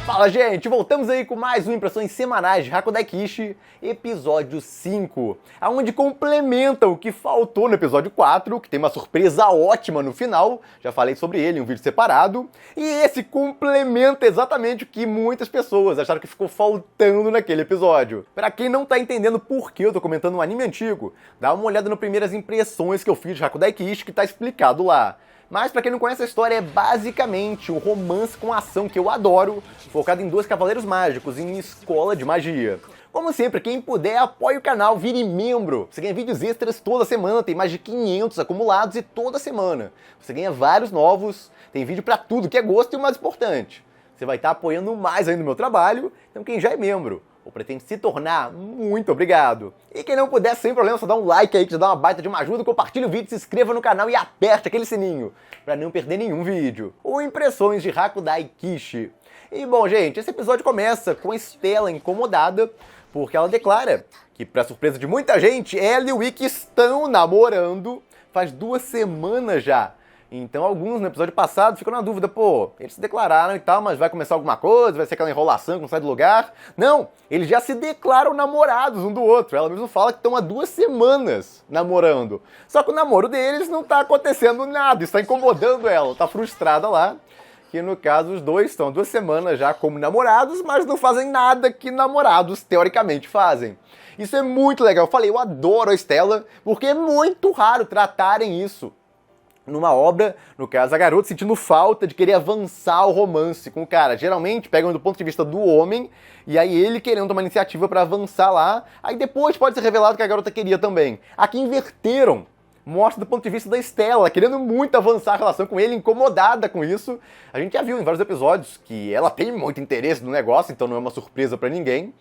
Fala, gente! Voltamos aí com mais um Impressões Semanais de Hakudai Kishi, episódio 5, onde complementa o que faltou no episódio 4, que tem uma surpresa ótima no final, já falei sobre ele em um vídeo separado, e esse complementa exatamente o que muitas pessoas acharam que ficou faltando naquele episódio. Pra quem não tá entendendo por que eu tô comentando um anime antigo, dá uma olhada no primeiras impressões que eu fiz de Hakudai Kishi, que tá explicado lá. Mas pra quem não conhece a história, é basicamente um romance com ação que eu adoro, focado em dois cavaleiros mágicos em escola de magia. Como sempre, quem puder, apoie o canal, vire membro. Você ganha vídeos extras toda semana, tem mais de 500 acumulados e toda semana. Você ganha vários novos, tem vídeo pra tudo que é gosto e o mais importante, você vai estar apoiando mais ainda o meu trabalho, então quem já é membro ou pretende se tornar, muito obrigado. E quem não puder, sem problema, só dá um like aí que já dá uma baita de uma ajuda, compartilha o vídeo, se inscreva no canal e aperte aquele sininho pra não perder nenhum vídeo. Ou Impressões de Hakudai Kishi. E bom, gente, esse episódio começa com a Stella incomodada, porque ela declara que, pra surpresa de muita gente, ela e o Ikki estão namorando faz 2 semanas já. Então alguns no episódio passado ficam na dúvida, pô, eles se declararam e tal, mas vai começar alguma coisa, vai ser aquela enrolação que não sai do lugar. Não, eles já se declaram namorados um do outro. Ela mesmo fala que estão há 2 semanas namorando. Só que o namoro deles não tá acontecendo nada, está incomodando ela, tá frustrada lá. Que no caso os dois estão há 2 semanas já como namorados, mas não fazem nada que namorados teoricamente fazem. Isso é muito legal. Eu falei, eu adoro a Stella, porque é muito raro tratarem isso numa obra, no caso, a garota sentindo falta de querer avançar o romance com o cara. Geralmente pegam do ponto de vista do homem, e aí ele querendo tomar iniciativa pra avançar lá, aí depois pode ser revelado que a garota queria também. Aqui inverteram. Mostra do ponto de vista da Stella, querendo muito avançar a relação com ele, incomodada com isso. A gente já viu em vários episódios que ela tem muito interesse no negócio, então não é uma surpresa pra ninguém.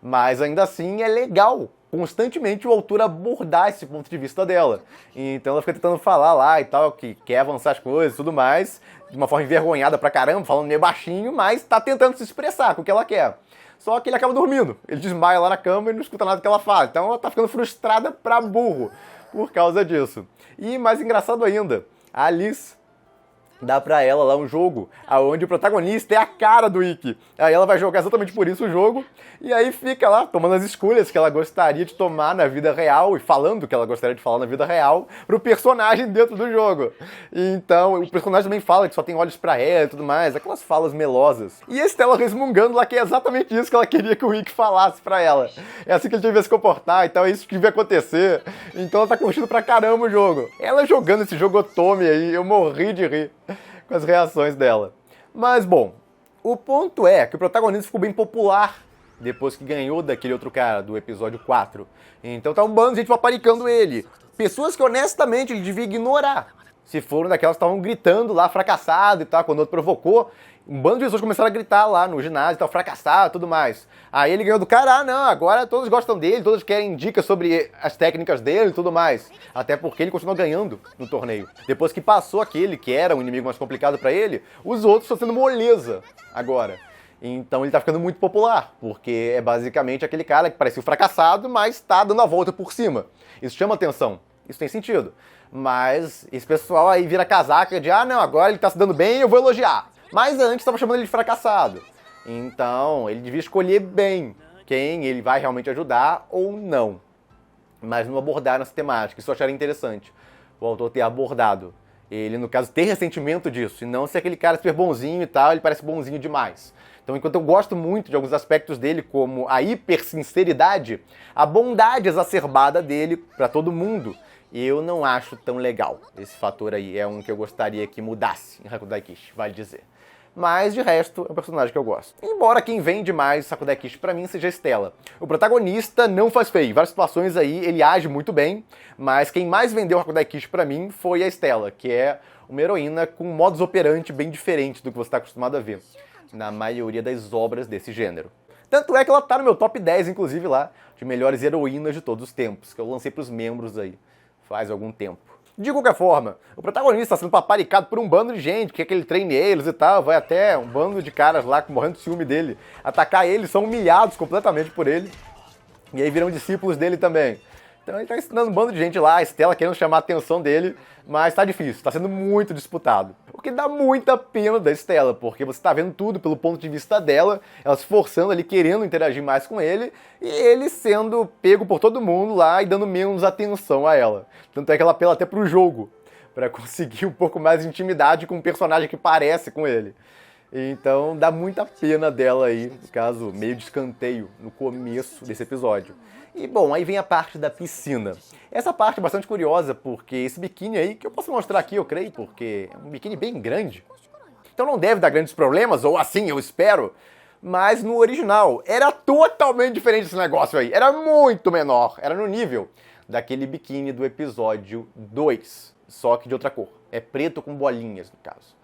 Mas ainda assim é legal constantemente o autor abordar esse ponto de vista dela. Então ela fica tentando falar lá e tal, que quer avançar as coisas e tudo mais, de uma forma envergonhada pra caramba, falando meio baixinho, mas tá tentando se expressar com o que ela quer. Só que ele acaba dormindo, ele desmaia lá na cama e não escuta nada que ela fala. Então ela tá ficando frustrada pra burro por causa disso. E mais engraçado ainda, a Alice dá pra ela lá um jogo onde o protagonista é a cara do Ikki. Aí ela vai jogar exatamente por isso o jogo, e aí fica lá tomando as escolhas que ela gostaria de tomar na vida real, e falando o que ela gostaria de falar na vida real, pro personagem dentro do jogo. Então, o personagem também fala que só tem olhos pra ela e tudo mais, aquelas falas melosas. E a Stella resmungando lá que é exatamente isso que ela queria que o Ikki falasse pra ela. É assim que ele devia se comportar e tal, é isso que devia acontecer. Então ela tá curtindo pra caramba o jogo. Ela jogando esse jogo Otome aí, eu morri de rir com as reações dela. Mas, bom, o ponto é que o protagonista ficou bem popular depois que ganhou daquele outro cara, do episódio 4. Então tá um bando de gente paparicando ele. Pessoas que, honestamente, ele devia ignorar. Se foram daquelas que estavam gritando lá, fracassado e tal, quando o outro provocou, um bando de pessoas começaram a gritar lá no ginásio e tal, fracassado e tudo mais. Aí ele ganhou do cara, não, agora todos gostam dele, todos querem dicas sobre as técnicas dele e tudo mais. Até porque ele continuou ganhando no torneio. Depois que passou aquele que era um inimigo mais complicado pra ele, os outros estão sendo moleza agora. Então ele tá ficando muito popular, porque é basicamente aquele cara que parecia um fracassado, mas tá dando a volta por cima. Isso chama atenção, isso tem sentido. Mas esse pessoal aí vira casaca de, não, agora ele tá se dando bem, eu vou elogiar. Mas antes estava chamando ele de fracassado. Então, ele devia escolher bem quem ele vai realmente ajudar ou não. Mas não abordar nessa temática. Isso eu acharia interessante. O autor ter abordado. Ele, no caso, ter ressentimento disso. E não ser aquele cara super bonzinho e tal, ele parece bonzinho demais. Então, enquanto eu gosto muito de alguns aspectos dele, como a hipersinceridade, a bondade exacerbada dele para todo mundo, eu não acho tão legal. Esse fator aí é um que eu gostaria que mudasse em Hakudai Kishi, vale dizer. Mas, de resto, é um personagem que eu gosto. Embora quem vende mais Hakudai Kishi pra mim seja a Stella. O protagonista não faz feio. Em várias situações aí ele age muito bem, mas quem mais vendeu Hakudai Kishi pra mim foi a Stella, que é uma heroína com um modus operandi bem diferente do que você está acostumado a ver na maioria das obras desse gênero. Tanto é que ela tá no meu top 10, inclusive, lá, de melhores heroínas de todos os tempos, que eu lancei pros membros aí faz algum tempo. De qualquer forma, o protagonista está sendo paparicado por um bando de gente, quer que ele treine eles e tal, vai até um bando de caras lá morrendo de ciúme dele, atacar ele, são humilhados completamente por ele, e aí viram discípulos dele também. Então ele tá ensinando um bando de gente lá, a Stella querendo chamar a atenção dele, mas tá difícil, tá sendo muito disputado. O que dá muita pena da Stella, porque você tá vendo tudo pelo ponto de vista dela, ela se forçando ali, querendo interagir mais com ele, e ele sendo pego por todo mundo lá e dando menos atenção a ela. Tanto é que ela apela até pro jogo, pra conseguir um pouco mais de intimidade com um personagem que parece com ele. Então dá muita pena dela aí, no caso, meio de escanteio no começo desse episódio. E bom, aí vem a parte da piscina. Essa parte é bastante curiosa, porque esse biquíni aí, que eu posso mostrar aqui, eu creio, porque é um biquíni bem grande. Então não deve dar grandes problemas, ou assim eu espero. Mas no original era totalmente diferente esse negócio aí. Era muito menor, era no nível daquele biquíni do episódio 2, só que de outra cor. É preto com bolinhas, no caso.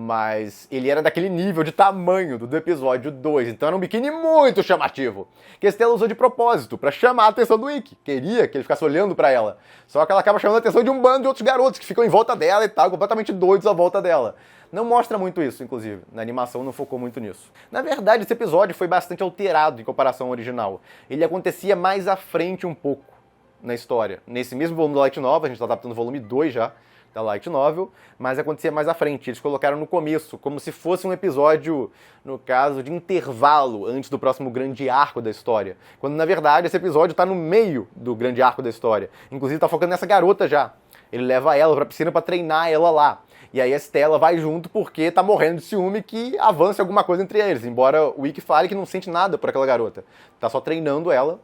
Mas ele era daquele nível de tamanho do episódio 2, então era um biquíni muito chamativo, que a Stella usou de propósito, pra chamar a atenção do Ikki. Queria que ele ficasse olhando pra ela. Só que ela acaba chamando a atenção de um bando de outros garotos que ficam em volta dela e tal, completamente doidos à volta dela. Não mostra muito isso, inclusive. Na animação não focou muito nisso. Na verdade, esse episódio foi bastante alterado em comparação ao original. Ele acontecia mais à frente um pouco na história. Nesse mesmo volume do Light Novel, a gente tá adaptando o volume 2 já, da Light Novel, mas acontecia mais à frente. Eles colocaram no começo, como se fosse um episódio, no caso, de intervalo antes do próximo grande arco da história. Quando, na verdade, esse episódio tá no meio do grande arco da história. Inclusive, tá focando nessa garota já. Ele leva ela pra piscina pra treinar ela lá. E aí a Stella vai junto porque tá morrendo de ciúme que avance alguma coisa entre eles. Embora o Ikki fale que não sente nada por aquela garota. Tá só treinando ela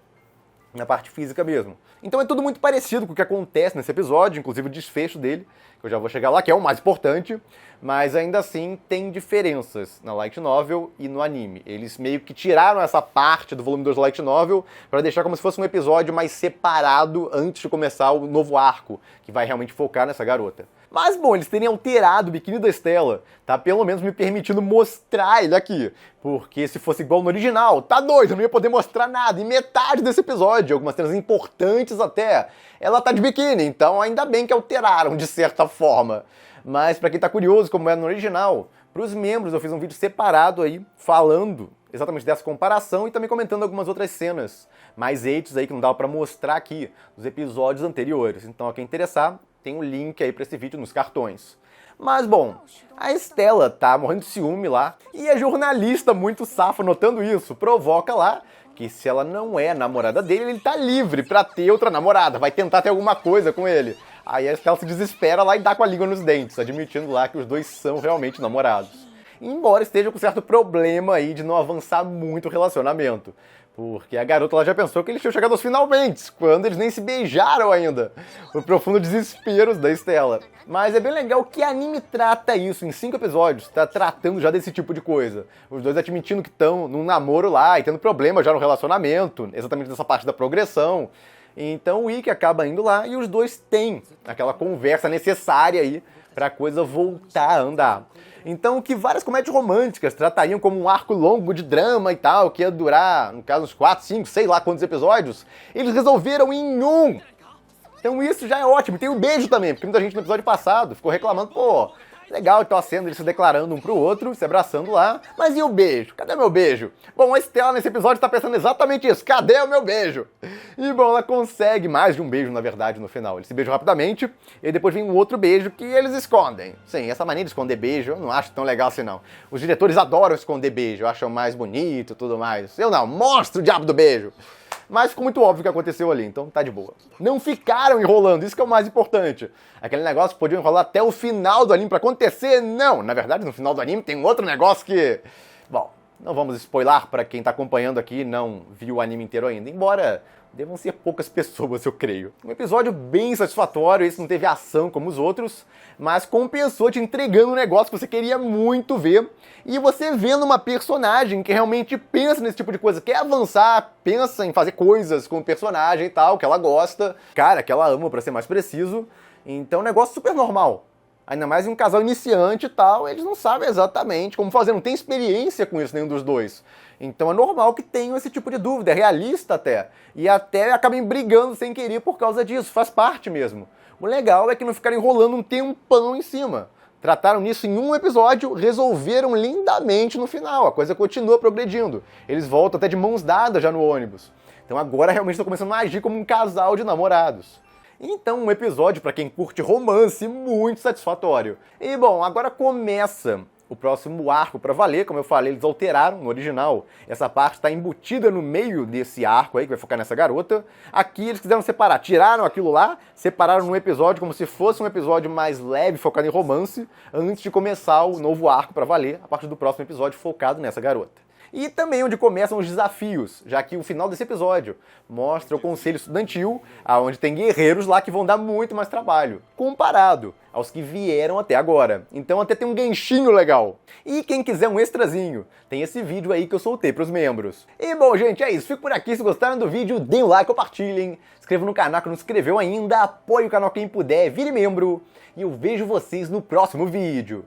na parte física mesmo. Então é tudo muito parecido com o que acontece nesse episódio, inclusive o desfecho dele, que eu já vou chegar lá, que é o mais importante, mas ainda assim tem diferenças na Light Novel e no anime. Eles meio que tiraram essa parte do volume 2 da Light Novel para deixar como se fosse um episódio mais separado antes de começar o novo arco, que vai realmente focar nessa garota. Mas, bom, eles terem alterado o biquíni da Stella, tá pelo menos me permitindo mostrar ele aqui. Porque se fosse igual no original, tá doido, eu não ia poder mostrar nada. Em metade desse episódio, algumas cenas importantes até, ela tá de biquíni, então ainda bem que alteraram de certa forma. Mas pra quem tá curioso, como é no original, pros membros eu fiz um vídeo separado aí, falando exatamente dessa comparação e também comentando algumas outras cenas mais heitos aí que não dava pra mostrar aqui, dos episódios anteriores. Então, quem interessar, tem um link aí pra esse vídeo nos cartões. Mas, bom, a Stella tá morrendo de ciúme lá, e a jornalista muito safa notando isso, provoca lá que se ela não é namorada dele, ele tá livre pra ter outra namorada, vai tentar ter alguma coisa com ele. Aí a Stella se desespera lá e dá com a língua nos dentes, admitindo lá que os dois são realmente namorados. Embora esteja com certo problema aí de não avançar muito o relacionamento. Porque a garota ela já pensou que eles tinham chegado aos finalmente, quando eles nem se beijaram ainda. O profundo desespero da Stella. Mas é bem legal que a anime trata isso em 5 episódios, tá tratando já desse tipo de coisa. Os dois admitindo que estão num namoro lá e tendo problema já no relacionamento, exatamente nessa parte da progressão. Então o Ikki acaba indo lá e os dois têm aquela conversa necessária aí pra coisa voltar a andar. Então, o que várias comédias românticas tratariam como um arco longo de drama e tal, que ia durar, no caso, uns 4, 5, sei lá quantos episódios, eles resolveram em um. Então isso já é ótimo. Tem o beijo também, porque muita gente no episódio passado ficou reclamando, pô, legal então a cena eles se declarando um pro outro, se abraçando lá, mas e o beijo? Cadê meu beijo? Bom, a Stella nesse episódio tá pensando exatamente isso, cadê o meu beijo? E bom, ela consegue mais de um beijo, na verdade, no final. Eles se beijam rapidamente, e depois vem um outro beijo que eles escondem. Sim, essa maneira de esconder beijo eu não acho tão legal assim não. Os diretores adoram esconder beijo, acham mais bonito e tudo mais. Eu não, mostra o diabo do beijo! Mas ficou muito óbvio o que aconteceu ali, então tá de boa. Não ficaram enrolando, isso que é o mais importante. Aquele negócio que podia enrolar até o final do anime pra acontecer, não. Na verdade, no final do anime tem um outro negócio que... Bom, não vamos spoiler pra quem tá acompanhando aqui e não viu o anime inteiro ainda, embora devam ser poucas pessoas, eu creio. Um episódio bem satisfatório, esse não teve ação como os outros, mas compensou te entregando um negócio que você queria muito ver, e você vendo uma personagem que realmente pensa nesse tipo de coisa, quer avançar, pensa em fazer coisas com o personagem e tal, que ela gosta, cara, que ela ama, pra ser mais preciso. Então é um negócio super normal. Ainda mais em um casal iniciante e tal, eles não sabem exatamente como fazer, não tem experiência com isso nenhum dos dois. Então é normal que tenham esse tipo de dúvida, é realista até. E até acabem brigando sem querer por causa disso, faz parte mesmo. O legal é que não ficaram enrolando um tempão em cima. Trataram nisso em um episódio, resolveram lindamente no final, a coisa continua progredindo. Eles voltam até de mãos dadas já no ônibus. Então agora realmente estão começando a agir como um casal de namorados. Então, um episódio para quem curte romance muito satisfatório. E bom, agora começa o próximo arco para valer. Como eu falei, eles alteraram no original. Essa parte está embutida no meio desse arco aí, que vai focar nessa garota. Aqui eles quiseram separar, tiraram aquilo lá, separaram num episódio como se fosse um episódio mais leve, focado em romance, antes de começar o novo arco para valer, a partir do próximo episódio focado nessa garota. E também onde começam os desafios, já que o final desse episódio mostra o conselho estudantil, onde tem guerreiros lá que vão dar muito mais trabalho, comparado aos que vieram até agora. Então até tem um ganchinho legal. E quem quiser um extrazinho, tem esse vídeo aí que eu soltei para os membros. E bom, gente, é isso. Fico por aqui. Se gostaram do vídeo, deem um like, compartilhem, inscrevam no canal que não se inscreveu ainda, apoie o canal quem puder, vire membro. E eu vejo vocês no próximo vídeo.